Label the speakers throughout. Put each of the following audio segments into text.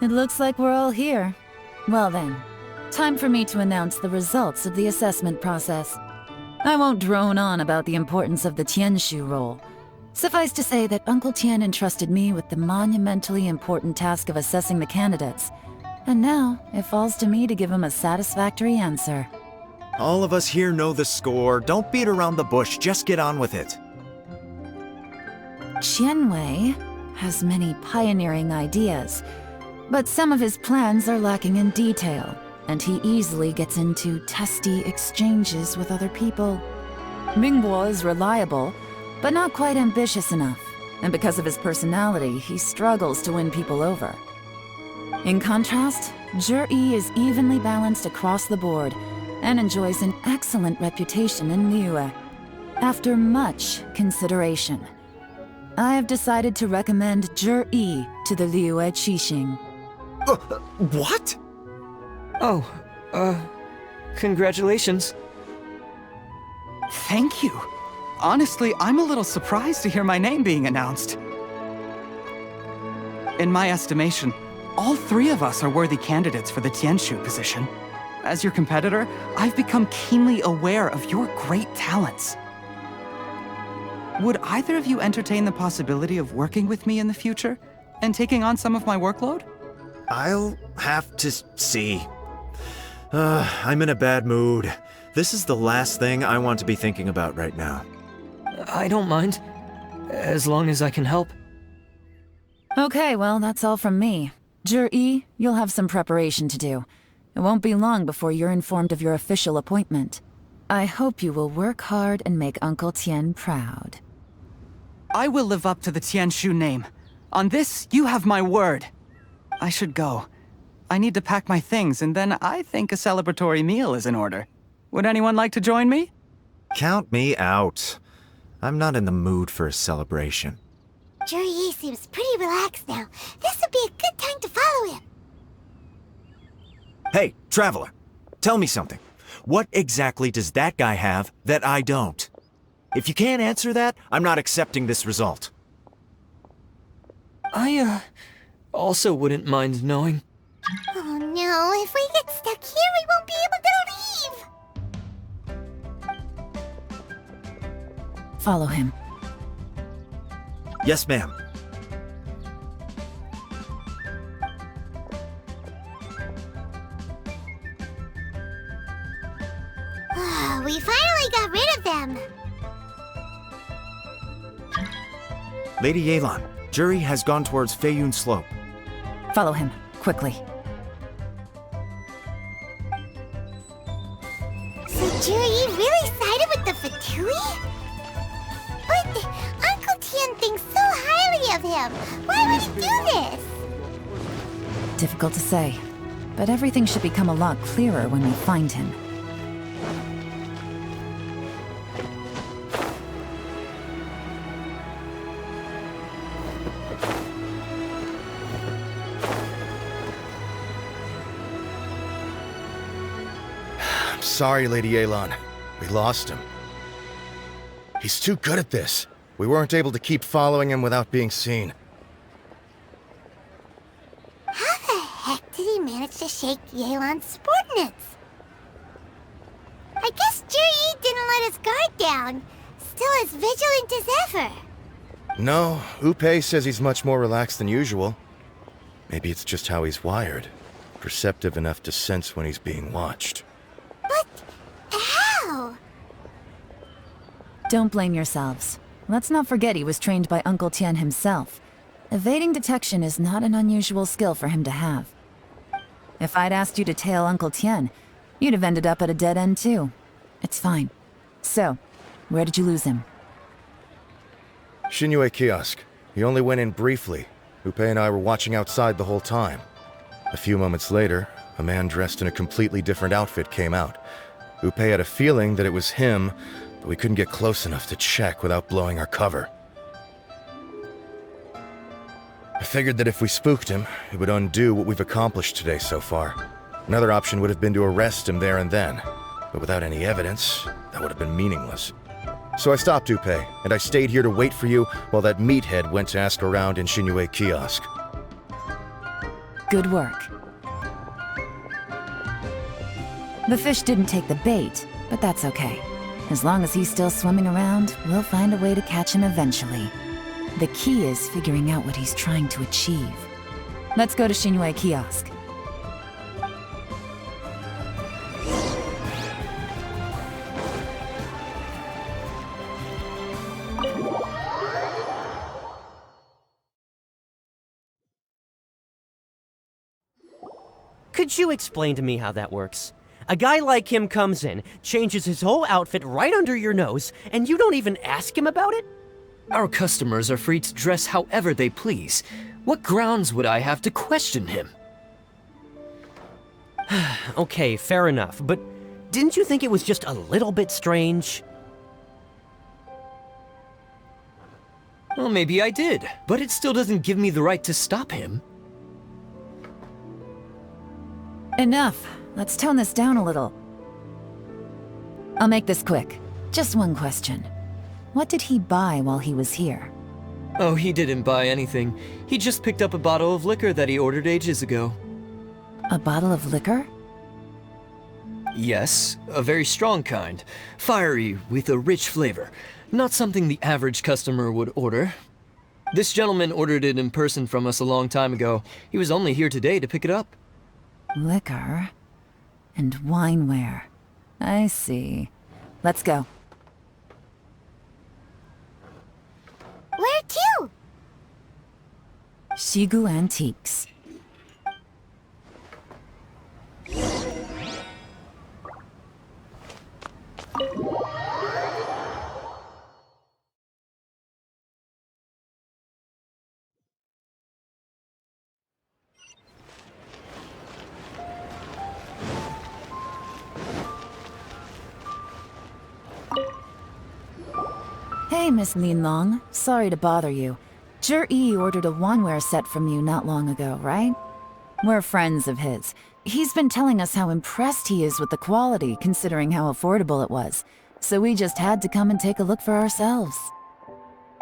Speaker 1: It looks like we're all here. Well then, time for me to announce the results of the assessment process. I won't drone on about the importance of the Tianshu role. Suffice to say that Uncle Tian entrusted me with the monumentally important task of assessing the candidates. And now, it falls to me to give him a satisfactory answer.
Speaker 2: All of us here know the score. Don't beat around the bush, just get on with it.
Speaker 1: Qianwei has many pioneering ideas, but some of his plans are lacking in detail, and he easily gets into testy exchanges with other people. Mingbo is reliable, but not quite ambitious enough, and because of his personality, he struggles to win people over. In contrast, Zhi is evenly balanced across the board, and enjoys an excellent reputation in Liyue. After much consideration, I have decided to recommend Zhi to the Liyue Qixing.
Speaker 2: What?
Speaker 3: Oh, congratulations.
Speaker 4: Thank you. Honestly, I'm a little surprised to hear my name being announced. In my estimation, all three of us are worthy candidates for the Tianshu position. As your competitor, I've become keenly aware of your great talents. Would either of you entertain the possibility of working with me in the future and taking on some of my workload?
Speaker 2: I'll have to see. I'm in a bad mood. This is the last thing I want to be thinking about right now.
Speaker 3: I don't mind, as long as I can help.
Speaker 1: Okay, well, that's all from me. Zhi, you'll have some preparation to do. It won't be long before you're informed of your official appointment. I hope you will work hard and make Uncle Tian proud.
Speaker 4: I will live up to the Tianshu name. On this, you have my word. I should go. I need to pack my things, and then I think a celebratory meal is in order. Would anyone like to join me?
Speaker 2: Count me out. I'm not in the mood for a celebration.
Speaker 5: Zhi seems pretty relaxed now. This would be a good time to follow him.
Speaker 2: Hey, Traveler, tell me something. What exactly does that guy have that I don't? If you can't answer that, I'm not accepting this result.
Speaker 3: I, also wouldn't mind knowing.
Speaker 5: Oh no, if we get stuck here, we won't be able to leave!
Speaker 1: Follow him.
Speaker 2: Yes, ma'am.
Speaker 5: We finally got rid of them!
Speaker 2: Lady Yelan, Zhi has gone towards Feiyun Slope.
Speaker 1: Follow him, quickly.
Speaker 5: So Zhi really sided with the Fatui? But Uncle Tian thinks so highly of him. Why would he do this?
Speaker 1: Difficult to say, but everything should become a lot clearer when we find him.
Speaker 6: Sorry, Lady Yelan. We lost him. He's too good at this. We weren't able to keep following him without being seen.
Speaker 5: How the heck did he manage to shake Yelan's subordinates? I guess Zhi didn't let his guard down. Still as vigilant as ever.
Speaker 6: No, Upei says he's much more relaxed than usual. Maybe it's just how he's wired. Perceptive enough to sense when he's being watched.
Speaker 5: But how?
Speaker 1: Don't blame yourselves. Let's not forget he was trained by Uncle Tian himself. Evading detection is not an unusual skill for him to have. If I'd asked you to tail Uncle Tian, you'd have ended up at a dead end too. It's fine. So, where did you lose him?
Speaker 6: Xinyue kiosk. He only went in briefly. Upei and I were watching outside the whole time. A few moments later, a man dressed in a completely different outfit came out. Upei had a feeling that it was him, but we couldn't get close enough to check without blowing our cover. I figured that if we spooked him, it would undo what we've accomplished today so far. Another option would have been to arrest him there and then, but without any evidence, that would have been meaningless. So I stopped Upei, and I stayed here to wait for you while that meathead went to ask around in Xinyue kiosk.
Speaker 1: Good work. The fish didn't take the bait, but that's okay. As long as he's still swimming around, we'll find a way to catch him eventually. The key is figuring out what he's trying to achieve. Let's go to Shinue Kiosk.
Speaker 7: Could you explain to me how that works? A guy like him comes in, changes his whole outfit right under your nose, and you don't even ask him about it?
Speaker 3: Our customers are free to dress however they please. What grounds would I have to question him?
Speaker 7: Okay, fair enough, but didn't you think it was just a little bit strange?
Speaker 3: Well, maybe I did, but it still doesn't give me the right to stop him.
Speaker 1: Enough. Let's tone this down a little. I'll make this quick. Just one question. What did he buy while he was here?
Speaker 3: Oh, he didn't buy anything. He just picked up a bottle of liquor that he ordered ages ago.
Speaker 1: A bottle of liquor?
Speaker 3: Yes, a very strong kind. Fiery, with a rich flavor. Not something the average customer would order. This gentleman ordered it in person from us a long time ago. He was only here today to pick it up.
Speaker 1: Liquor and wineware. I see. Let's go.
Speaker 5: Where to?
Speaker 1: Shigu Antiques. Hey, Miss Linlong. Sorry to bother you. Zhi ordered a wanware set from you not long ago, right? We're friends of his. He's been telling us how impressed he is with the quality, considering how affordable it was. So we just had to come and take a look for ourselves.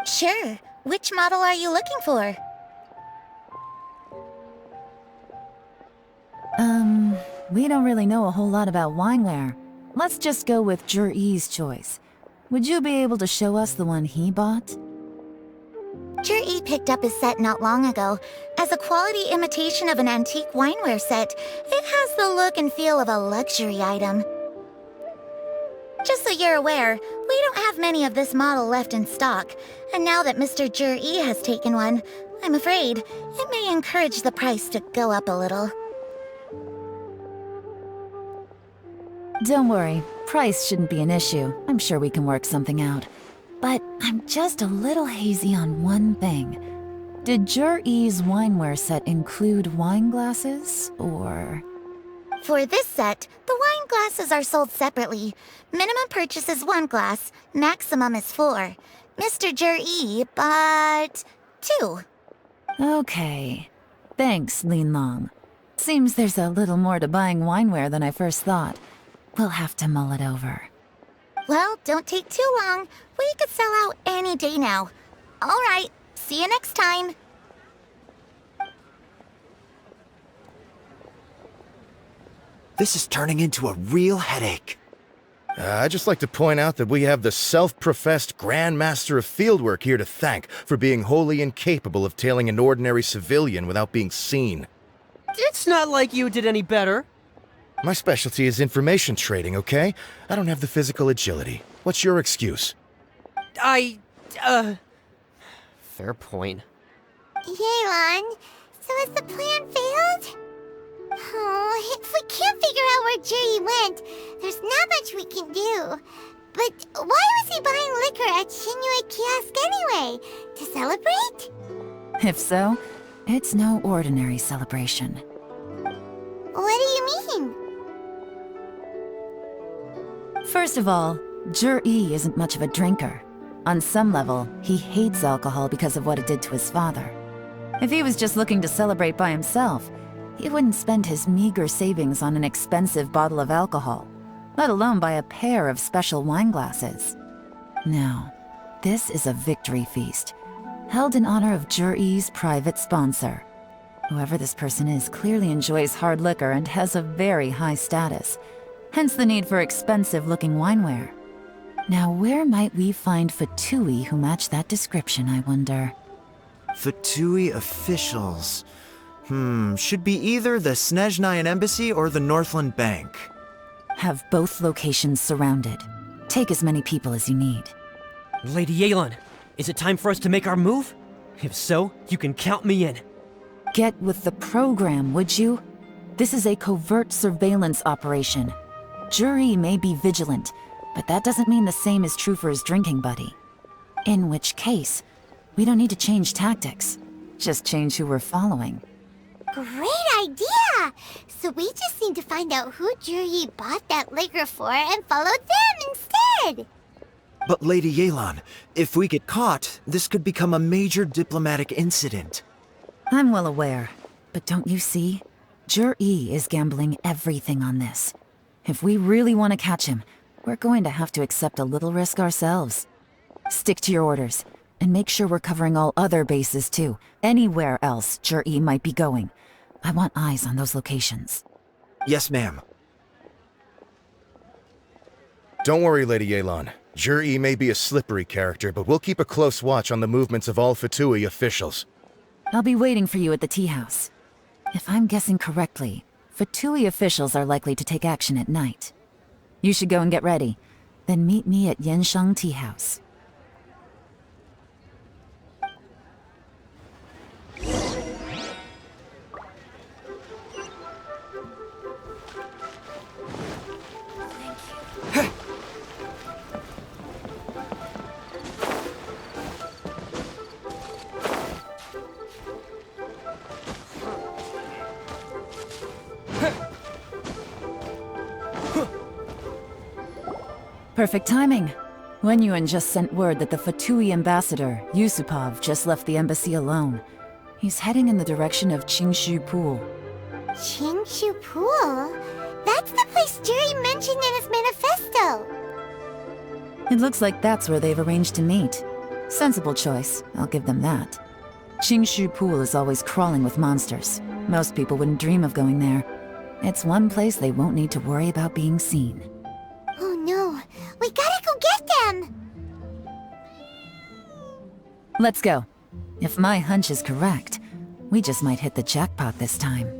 Speaker 5: Sure. Which model are you looking for?
Speaker 1: We don't really know a whole lot about wineware. Let's just go with Zhi's choice. Would you be able to show us the one he bought?
Speaker 5: Zhi picked up his set not long ago. As a quality imitation of an antique wineware set, it has the look and feel of a luxury item. Just so you're aware, we don't have many of this model left in stock, and now that Mr. Zhi has taken one, I'm afraid it may encourage the price to go up a little.
Speaker 1: Don't worry, price shouldn't be an issue. I'm sure we can work something out. But I'm just a little hazy on one thing. Did Zhi's wineware set include wine glasses, or...?
Speaker 5: For this set, the wine glasses are sold separately. Minimum purchase is 1 glass, maximum is 4. Mr. Zhi bought 2.
Speaker 1: Okay. Thanks, Linlong. Seems there's a little more to buying wineware than I first thought. We'll have to mull it over.
Speaker 5: Well, don't take too long. We could sell out any day now. All right, see you next time.
Speaker 2: This is turning into a real headache.
Speaker 6: I'd just like to point out that we have the self-professed Grand Master of Fieldwork here to thank for being wholly incapable of tailing an ordinary civilian without being seen.
Speaker 7: It's not like you did any better.
Speaker 6: My specialty is information trading, okay? I don't have the physical agility. What's your excuse?
Speaker 7: Fair point.
Speaker 5: Yelan, so has the plan failed? Oh, if we can't figure out where Jerry went, there's not much we can do. But why was he buying liquor at Shinue Kiosk anyway? To celebrate?
Speaker 1: If so, it's no ordinary celebration.
Speaker 5: What do you mean?
Speaker 1: First of all, Zhi isn't much of a drinker. On some level, he hates alcohol because of what it did to his father. If he was just looking to celebrate by himself, he wouldn't spend his meager savings on an expensive bottle of alcohol, let alone buy a pair of special wine glasses. No, this is a victory feast, held in honor of Zhi's private sponsor. Whoever this person is clearly enjoys hard liquor and has a very high status, hence the need for expensive-looking wineware. Now, where might we find Fatui who match that description, I wonder?
Speaker 2: Fatui officials. Should be either the Snezhnayan Embassy or the Northland Bank.
Speaker 1: Have both locations surrounded. Take as many people as you need.
Speaker 7: Lady Yelan, is it time for us to make our move? If so, you can count me in.
Speaker 1: Get with the program, would you? This is a covert surveillance operation. Jury may be vigilant, but that doesn't mean the same is true for his drinking buddy. In which case, we don't need to change tactics. Just change who we're following.
Speaker 5: Great idea! So we just need to find out who Jury bought that liquor for and follow them instead!
Speaker 2: But Lady Yelan, if we get caught, this could become a major diplomatic incident.
Speaker 1: I'm well aware, but don't you see? Jury is gambling everything on this. If we really want to catch him, we're going to have to accept a little risk ourselves. Stick to your orders, and make sure we're covering all other bases too. Anywhere else Jury might be going. I want eyes on those locations.
Speaker 2: Yes, ma'am.
Speaker 6: Don't worry, Lady Yelan. Jur-E may be a slippery character, but we'll keep a close watch on the movements of all Fatui officials.
Speaker 1: I'll be waiting for you at the tea house. If I'm guessing correctly, Fatui officials are likely to take action at night. You should go and get ready. Then meet me at Yansheng Tea House. Perfect timing. Wenyuan just sent word that the Fatui ambassador, Yusupov, just left the embassy alone. He's heading in the direction of Qingshu Pool.
Speaker 5: Qingshu Pool? That's the place Jury mentioned in his manifesto!
Speaker 1: It looks like that's where they've arranged to meet. Sensible choice, I'll give them that. Qingshu Pool is always crawling with monsters. Most people wouldn't dream of going there. It's one place they won't need to worry about being seen.
Speaker 5: Oh no, we gotta go get them!
Speaker 1: Let's go. If my hunch is correct, we just might hit the jackpot this time.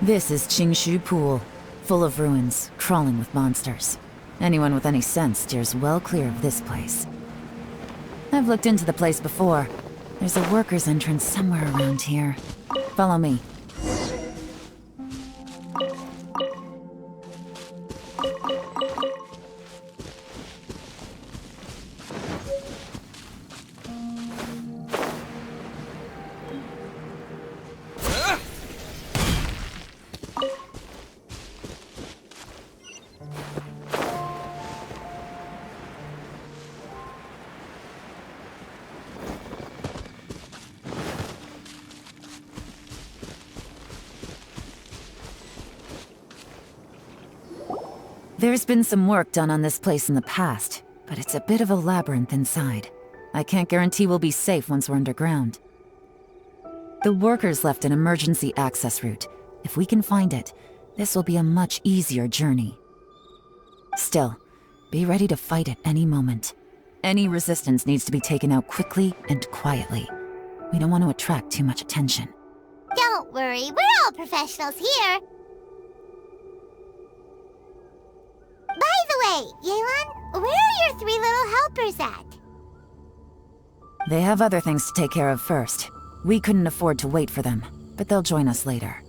Speaker 1: This is Qingshu Pool, full of ruins, crawling with monsters. Anyone with any sense steers well clear of this place. I've looked into the place before. There's a worker's entrance somewhere around here. Follow me. There's been some work done on this place in the past, but it's a bit of a labyrinth inside. I can't guarantee we'll be safe once we're underground. The workers left an emergency access route. If we can find it, this will be a much easier journey. Still, be ready to fight at any moment. Any resistance needs to be taken out quickly and quietly. We don't want to attract too much attention.
Speaker 5: Don't worry, we're all professionals here! By the way, Yelan, where are your three little helpers at?
Speaker 1: They have other things to take care of first. We couldn't afford to wait for them, but they'll join us later.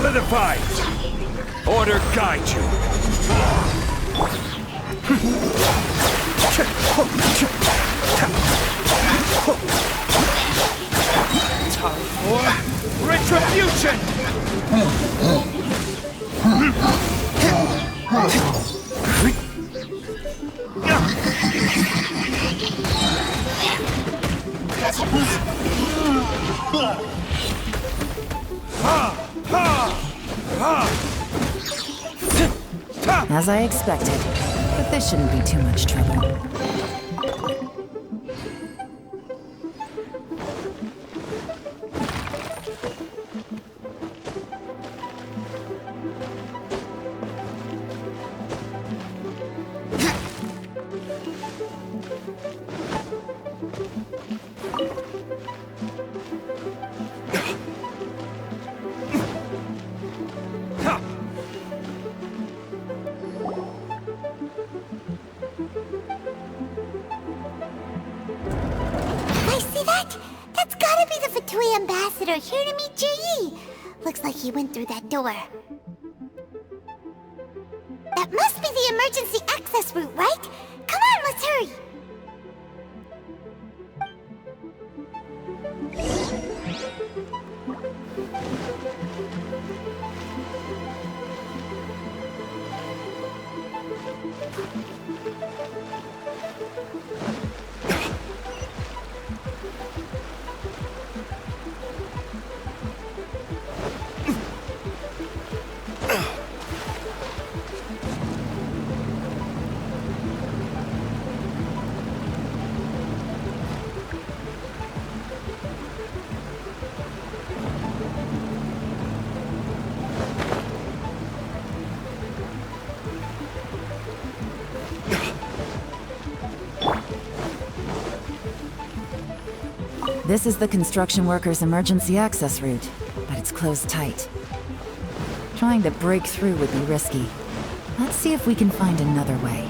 Speaker 8: Solidified! Order guide you! Time for retribution!
Speaker 1: As I expected, but this shouldn't be too much trouble.
Speaker 5: Ambassador here to meet J.E. Looks like he went through that door. That must be the emergency access route, right? Come on, let's hurry! This is the construction workers' emergency access route, but it's closed tight. Trying to break through would be risky. Let's see if we can find another way.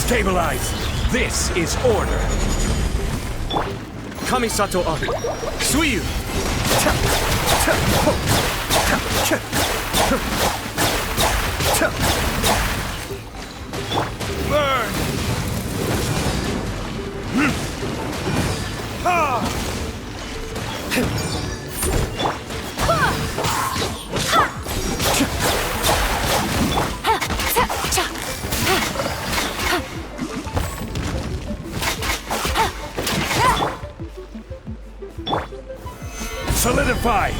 Speaker 8: Stabilize! This is order! Kamisato up! Suiyu! Burn! Solidify!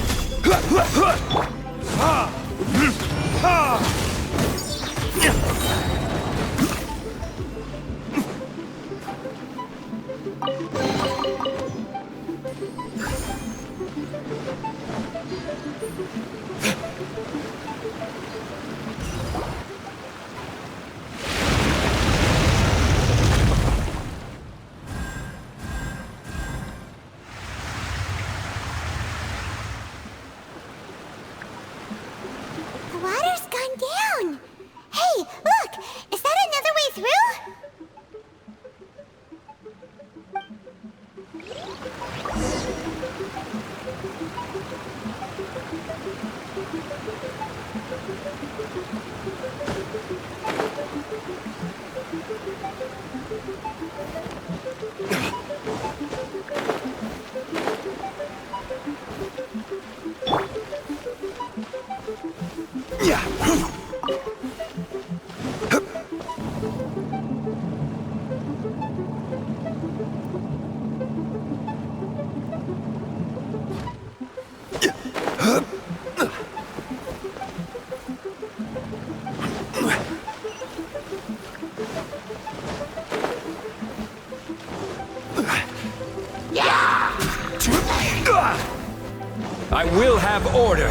Speaker 8: I will have order!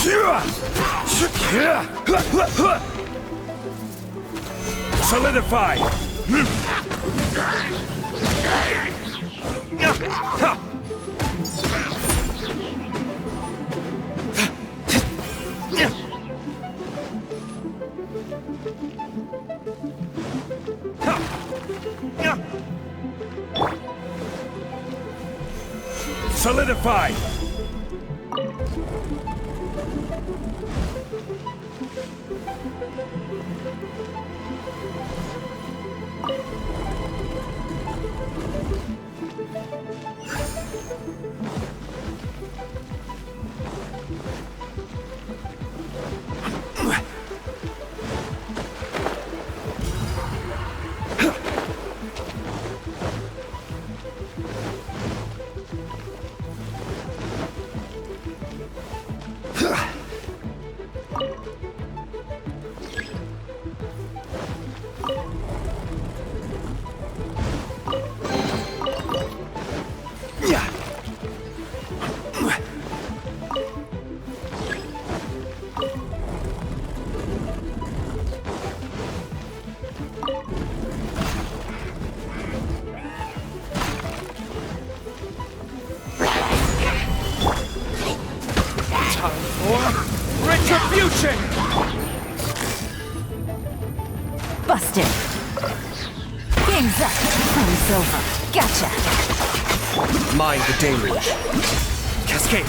Speaker 8: Solidify! Solidify! Retribution!
Speaker 1: Busted. Game's up. Time's over. Gotcha.
Speaker 8: Mind the deluge. Cascade!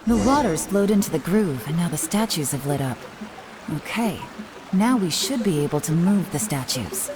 Speaker 1: The water's flowed into the groove, and now the statues have lit up. Okay, now we should be able to move the statues.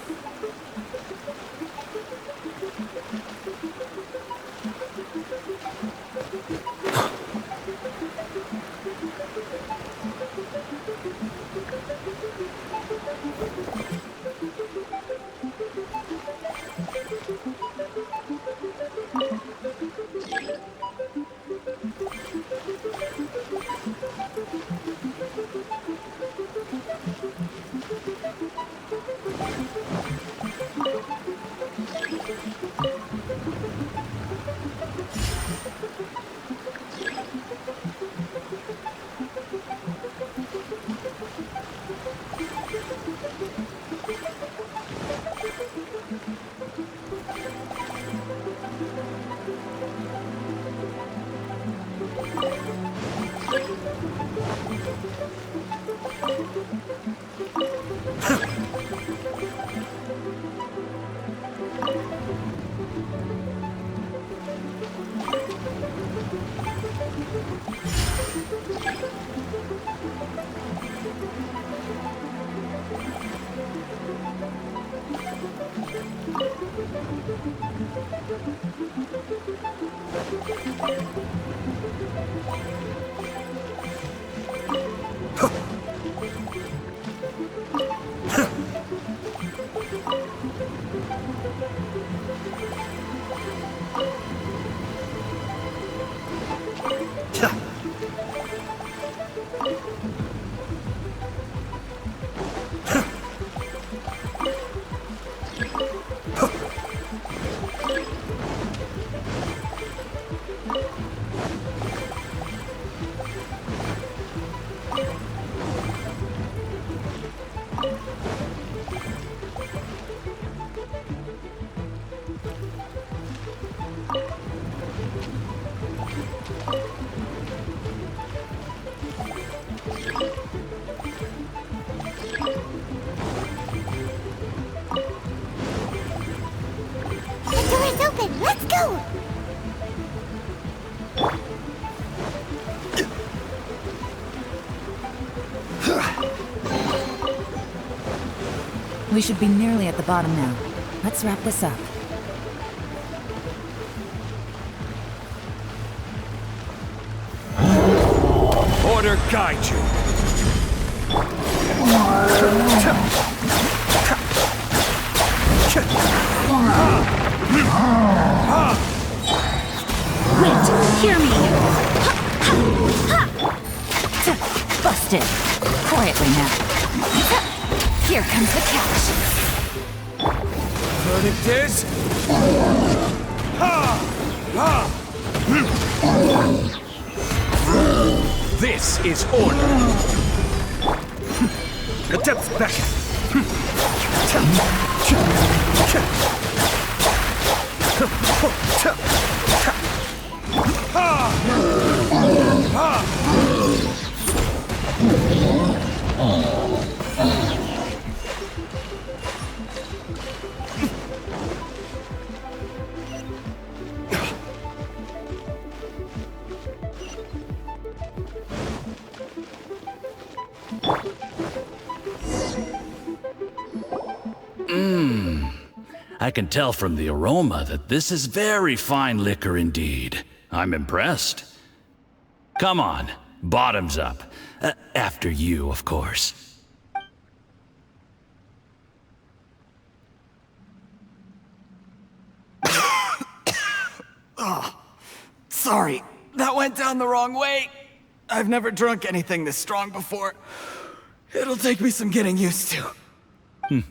Speaker 5: you!
Speaker 1: We should be nearly at the bottom now. Let's wrap this up.
Speaker 8: Order guide you.
Speaker 1: Wait, hear me! Busted. Quietly now. Here comes the catch.
Speaker 8: Verdict is... This is order. Attempts back.
Speaker 9: I can tell from the aroma that this is very fine liquor indeed. I'm impressed. Come on, bottoms up. After you, of course.
Speaker 4: Sorry, that went down the wrong way. I've never drunk anything this strong before. It'll take me some getting used to.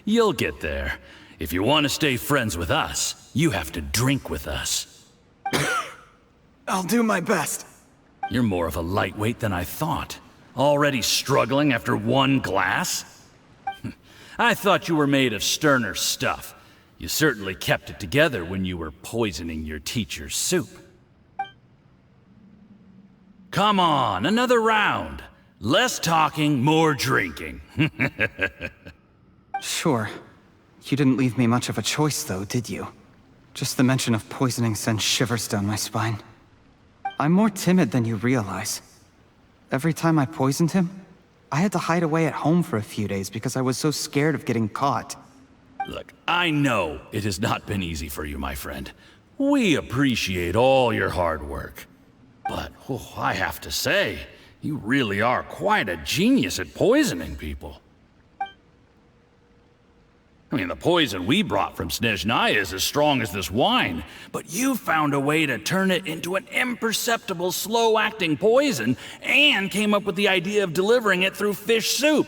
Speaker 9: You'll get there. If you want to stay friends with us, you have to drink with us.
Speaker 4: I'll do my best.
Speaker 9: You're more of a lightweight than I thought. Already struggling after one glass? I thought you were made of sterner stuff. You certainly kept it together when you were poisoning your teacher's soup. Come on, another round. Less talking, more drinking.
Speaker 4: Sure. You didn't leave me much of a choice, though, did you? Just the mention of poisoning sends shivers down my spine. I'm more timid than you realize. Every time I poisoned him, I had to hide away at home for a few days because I was so scared of getting caught.
Speaker 9: Look, I know it has not been easy for you, my friend. We appreciate all your hard work. But, I have to say, you really are quite a genius at poisoning people. I mean, the poison we brought from Snezhnaya is as strong as this wine, but you found a way to turn it into an imperceptible, slow-acting poison, and came up with the idea of delivering it through fish soup.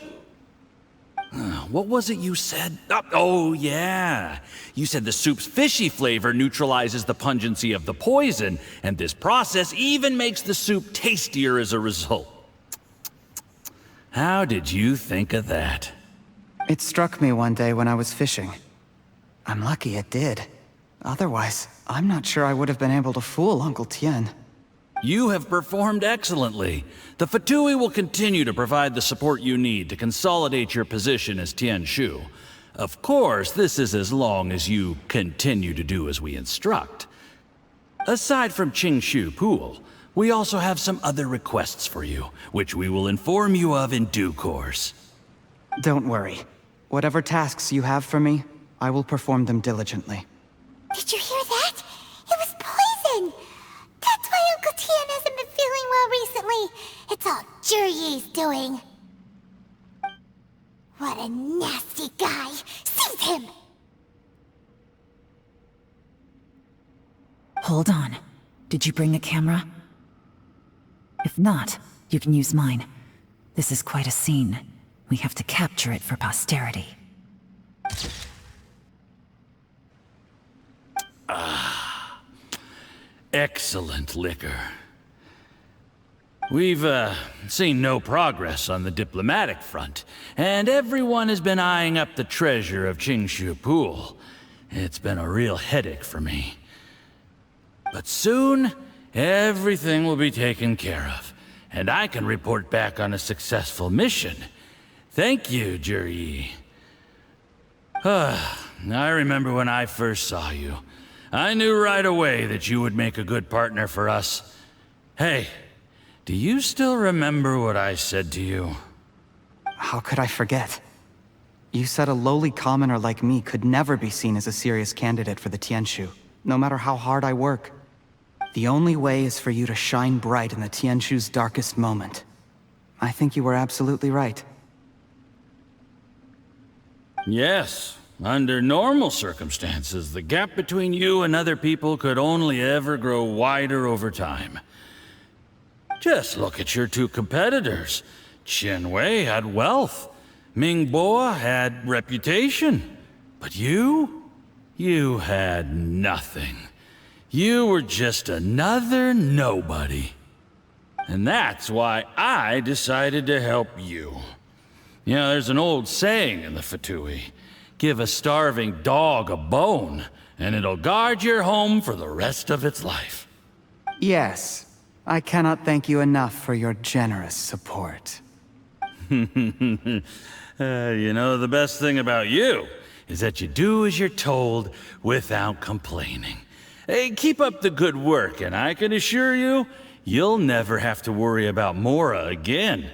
Speaker 9: What was it you said? Oh, yeah. You said the soup's fishy flavor neutralizes the pungency of the poison, and this process even makes the soup tastier as a result. How did you think of that?
Speaker 4: It struck me one day when I was fishing. I'm lucky it did. Otherwise, I'm not sure I would have been able to fool Uncle Tien.
Speaker 9: You have performed excellently. The Fatui will continue to provide the support you need to consolidate your position as Tien Shu. Of course, this is as long as you continue to do as we instruct. Aside from Qingshu Pool, we also have some other requests for you, which we will inform you of in due course.
Speaker 4: Don't worry. Whatever tasks you have for me, I will perform them diligently.
Speaker 5: Did you hear that? It was poison! That's why Uncle Tien hasn't been feeling well recently. It's all Juryi's doing. What a nasty guy! Seize him!
Speaker 1: Hold on. Did you bring a camera? If not, you can use mine. This is quite a scene. We have to capture it for posterity.
Speaker 9: Excellent liquor. We've, seen no progress on the diplomatic front, and everyone has been eyeing up the treasure of Qingshu Pool. It's been a real headache for me. But soon, everything will be taken care of, and I can report back on a successful mission. Thank you, Juryi. I remember when I first saw you. I knew right away that you would make a good partner for us. Hey, do you still remember what I said to you?
Speaker 4: How could I forget? You said a lowly commoner like me could never be seen as a serious candidate for the Tianshu, no matter how hard I work. The only way is for you to shine bright in the Tianshu's darkest moment. I think you were absolutely right.
Speaker 9: Yes. Under normal circumstances, the gap between you and other people could only ever grow wider over time. Just look at your two competitors. Qin Wei had wealth. Ming Boa had reputation. But you had nothing. You were just another nobody. And that's why I decided to help you. You know, there's an old saying in the Fatui. Give a starving dog a bone, and it'll guard your home for the rest of its life.
Speaker 4: Yes. I cannot thank you enough for your generous support.
Speaker 9: You know, the best thing about you is that you do as you're told without complaining. Hey, keep up the good work, and I can assure you, you'll never have to worry about Mora again.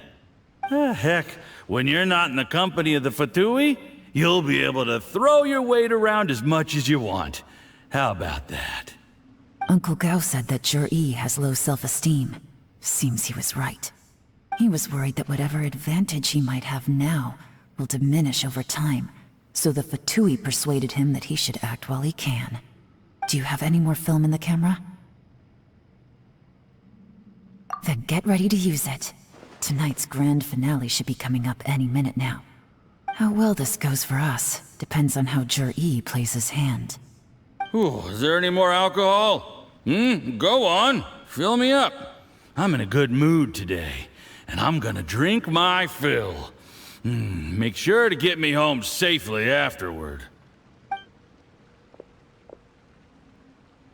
Speaker 9: Heck, when you're not in the company of the Fatui, you'll be able to throw your weight around as much as you want. How about that?
Speaker 1: Uncle Gao said that Zhi has low self-esteem. Seems he was right. He was worried that whatever advantage he might have now will diminish over time, so the Fatui persuaded him that he should act while he can. Do you have any more film in the camera? Then get ready to use it. Tonight's grand finale should be coming up any minute now. How well this goes for us depends on how Zhi plays his hand.
Speaker 9: Ooh, is there any more alcohol? Go on. Fill me up. I'm in a good mood today, and I'm gonna drink my fill. Make sure to get me home safely afterward.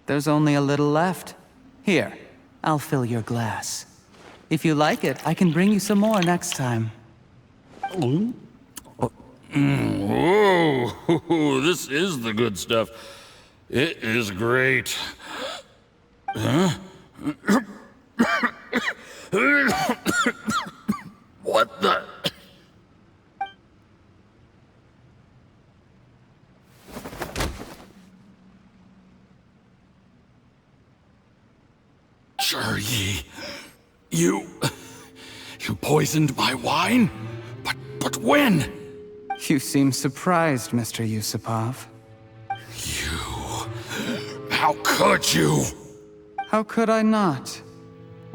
Speaker 4: There's only a little left. Here, I'll fill your glass. If you like it, I can bring you some more next time.
Speaker 9: Whoa, this is the good stuff. It is great. Huh? What the? Zhi, you poisoned my wine? But when?
Speaker 4: You seem surprised, Mr. Yusupov.
Speaker 9: How could you?
Speaker 4: How could I not?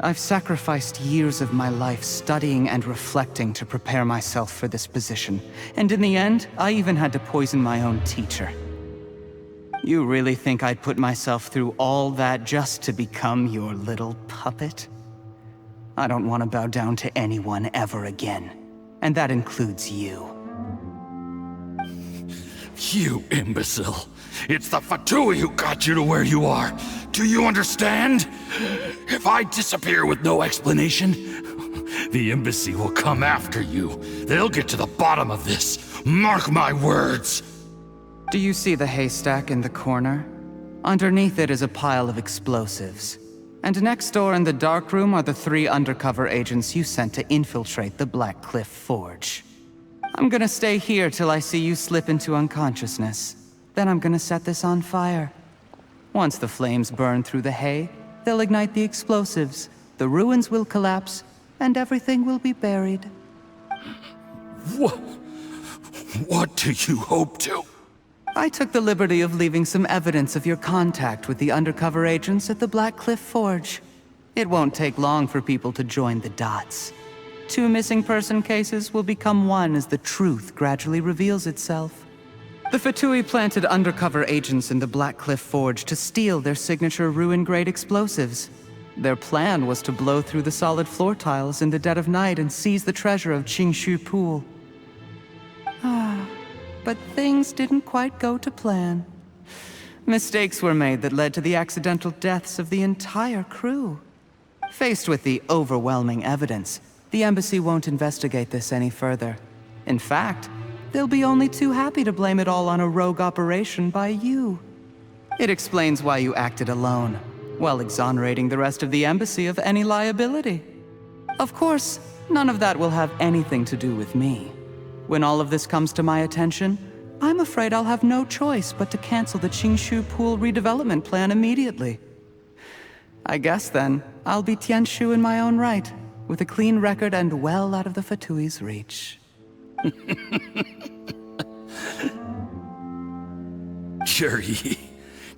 Speaker 4: I've sacrificed years of my life studying and reflecting to prepare myself for this position. And in the end, I even had to poison my own teacher. You really think I'd put myself through all that just to become your little puppet? I don't want to bow down to anyone ever again. And that includes you.
Speaker 9: You imbecile. It's the Fatui who got you to where you are. Do you understand? If I disappear with no explanation, the embassy will come after you. They'll get to the bottom of this. Mark my words.
Speaker 4: Do you see the haystack in the corner? Underneath it is a pile of explosives. And next door in the dark room are the 3 undercover agents you sent to infiltrate the Black Cliff Forge. I'm gonna stay here till I see you slip into unconsciousness. Then I'm gonna set this on fire. Once the flames burn through the hay, they'll ignite the explosives, the ruins will collapse, and everything will be buried.
Speaker 9: What do you hope to?
Speaker 4: I took the liberty of leaving some evidence of your contact with the undercover agents at the Black Cliff Forge. It won't take long for people to join the dots. 2 missing person cases will become one as the truth gradually reveals itself. The Fatui planted undercover agents in the Black Cliff Forge to steal their signature ruin-grade explosives. Their plan was to blow through the solid floor tiles in the dead of night and seize the treasure of Qingshu Pool. But things didn't quite go to plan. Mistakes were made that led to the accidental deaths of the entire crew. Faced with the overwhelming evidence, the embassy won't investigate this any further. In fact, they'll be only too happy to blame it all on a rogue operation by you. It explains why you acted alone, while exonerating the rest of the embassy of any liability. Of course, none of that will have anything to do with me. When all of this comes to my attention, I'm afraid I'll have no choice but to cancel the Qingshu Pool redevelopment plan immediately. I guess then, I'll be Tianshu in my own right, with a clean record and well out of the Fatui's reach.
Speaker 9: Shuri,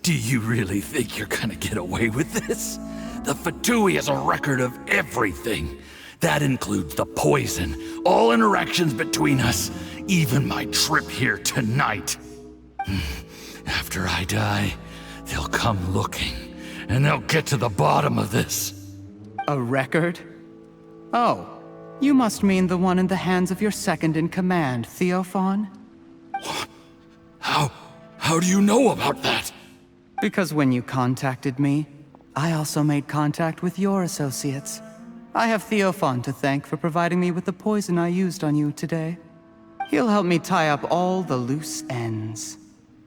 Speaker 9: do you really think you're gonna get away with this? The Fatui has a record of everything. That includes the poison, all interactions between us, even my trip here tonight. After I die, they'll come looking, and they'll get to the bottom of this.
Speaker 4: A record? Oh, you must mean the one in the hands of your second-in-command, Theophan?
Speaker 9: How do you know about that?
Speaker 4: Because when you contacted me, I also made contact with your associates. I have Theophan to thank for providing me with the poison I used on you today. He'll help me tie up all the loose ends.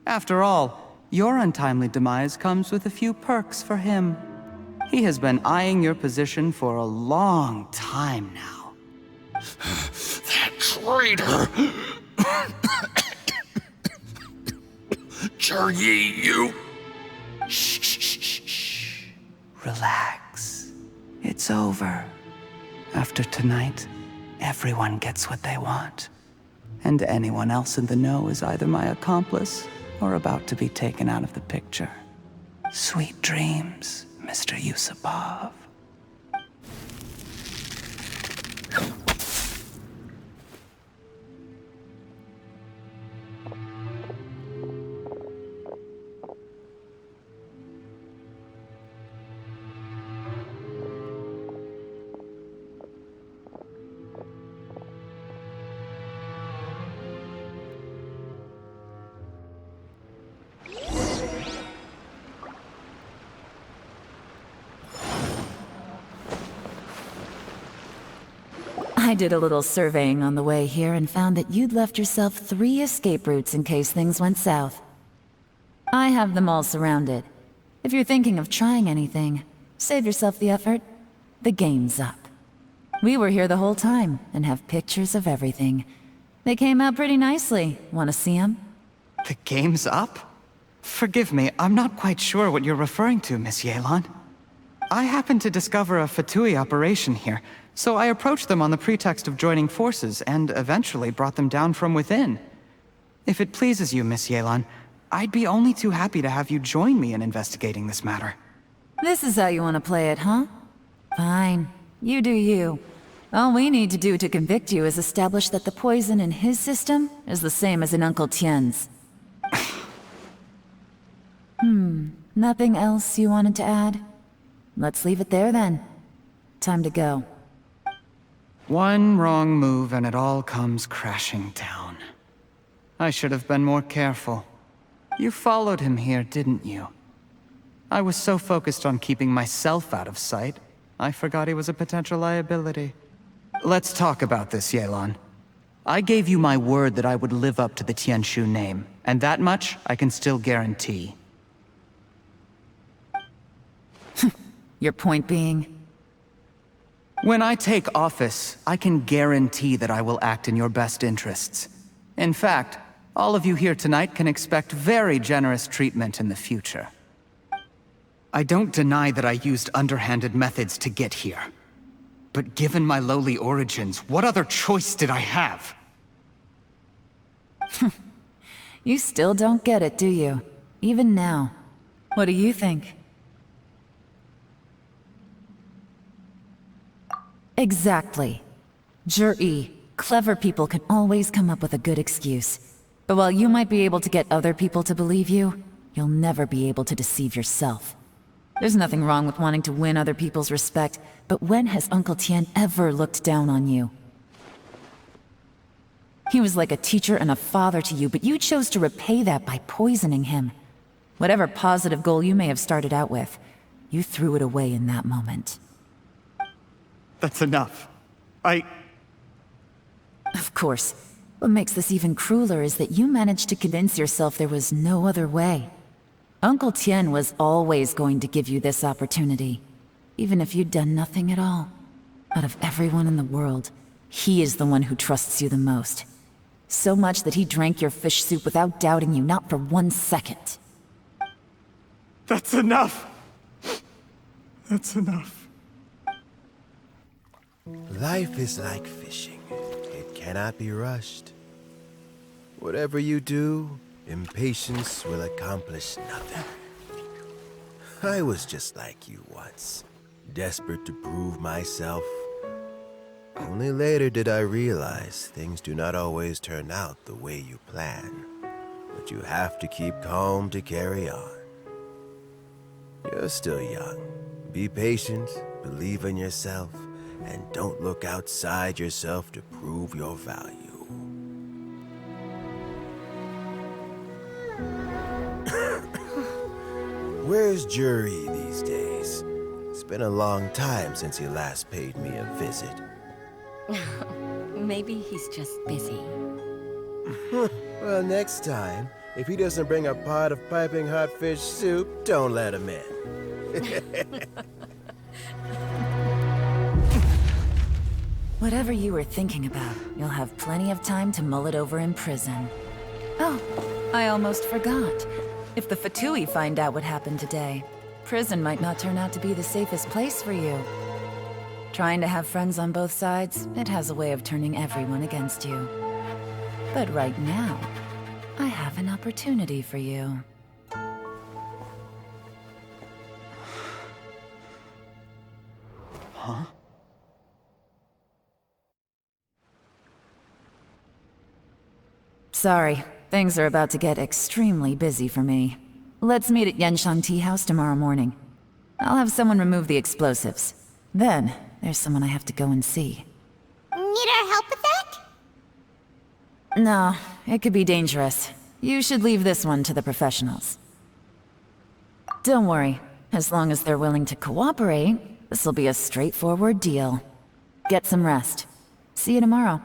Speaker 4: After all, your untimely demise comes with a few perks for him. He has been eyeing your position for a long time now.
Speaker 9: That traitor! Shuri, you...
Speaker 4: Shh. Relax. It's over. After tonight, everyone gets what they want. And anyone else in the know is either my accomplice or about to be taken out of the picture. Sweet dreams, Mr. Yusupov.
Speaker 1: I did a little surveying on the way here and found that you'd left yourself 3 escape routes in case things went south. I have them all surrounded. If you're thinking of trying anything, save yourself the effort. The game's up. We were here the whole time and have pictures of everything. They came out pretty nicely. Want to see them?
Speaker 4: The game's up? Forgive me, I'm not quite sure what you're referring to, Miss Yelan. I happened to discover a Fatui operation here, so I approached them on the pretext of joining forces and eventually brought them down from within. If it pleases you, Miss Yelan, I'd be only too happy to have you join me in investigating this matter.
Speaker 1: This is how you want to play it, huh? Fine. You do you. All we need to do to convict you is establish that the poison in his system is the same as in Uncle Tien's. Nothing else you wanted to add? Let's leave it there then. Time to go.
Speaker 4: One wrong move and it all comes crashing down. I should have been more careful. You followed him here, didn't you? I was so focused on keeping myself out of sight, I forgot he was a potential liability. Let's talk about this, Yelan. I gave you my word that I would live up to the Tianshu name, and that much I can still guarantee.
Speaker 1: Your point being?
Speaker 4: When I take office, I can guarantee that I will act in your best interests. In fact, all of you here tonight can expect very generous treatment in the future. I don't deny that I used underhanded methods to get here. But given my lowly origins, what other choice did I have?
Speaker 1: You still don't get it, do you? Even now. What do you think? Exactly. Jur-E, clever people can always come up with a good excuse. But while you might be able to get other people to believe you, you'll never be able to deceive yourself. There's nothing wrong with wanting to win other people's respect, but when has Uncle Tien ever looked down on you? He was like a teacher and a father to you, but you chose to repay that by poisoning him. Whatever positive goal you may have started out with, you threw it away in that moment.
Speaker 4: That's enough.
Speaker 1: Of course. What makes this even crueler is that you managed to convince yourself there was no other way. Uncle Tien was always going to give you this opportunity, even if you'd done nothing at all. Out of everyone in the world, he is the one who trusts you the most. So much that he drank your fish soup without doubting you, not for 1 second.
Speaker 4: That's enough! That's enough.
Speaker 10: Life is like fishing. It cannot be rushed. Whatever you do, impatience will accomplish nothing. I was just like you once, desperate to prove myself. Only later did I realize things do not always turn out the way you plan. But you have to keep calm to carry on. You're still young. Be patient, believe in yourself, and don't look outside yourself to prove your value. Where's Jury these days? It's been a long time since he last paid me a visit.
Speaker 11: Maybe he's just busy.
Speaker 10: Well, next time, if he doesn't bring a pot of piping hot fish soup, don't let him in.
Speaker 1: Whatever you were thinking about, you'll have plenty of time to mull it over in prison. Oh, I almost forgot. If the Fatui find out what happened today, prison might not turn out to be the safest place for you. Trying to have friends on both sides, it has a way of turning everyone against you. But right now, I have an opportunity for you.
Speaker 4: Huh?
Speaker 1: Sorry, things are about to get extremely busy for me. Let's meet at Yenshang Tea House tomorrow morning. I'll have someone remove the explosives. Then, there's someone I have to go and see.
Speaker 5: Need our help with that?
Speaker 1: No, it could be dangerous. You should leave this one to the professionals. Don't worry. As long as they're willing to cooperate, this'll be a straightforward deal. Get some rest. See you tomorrow.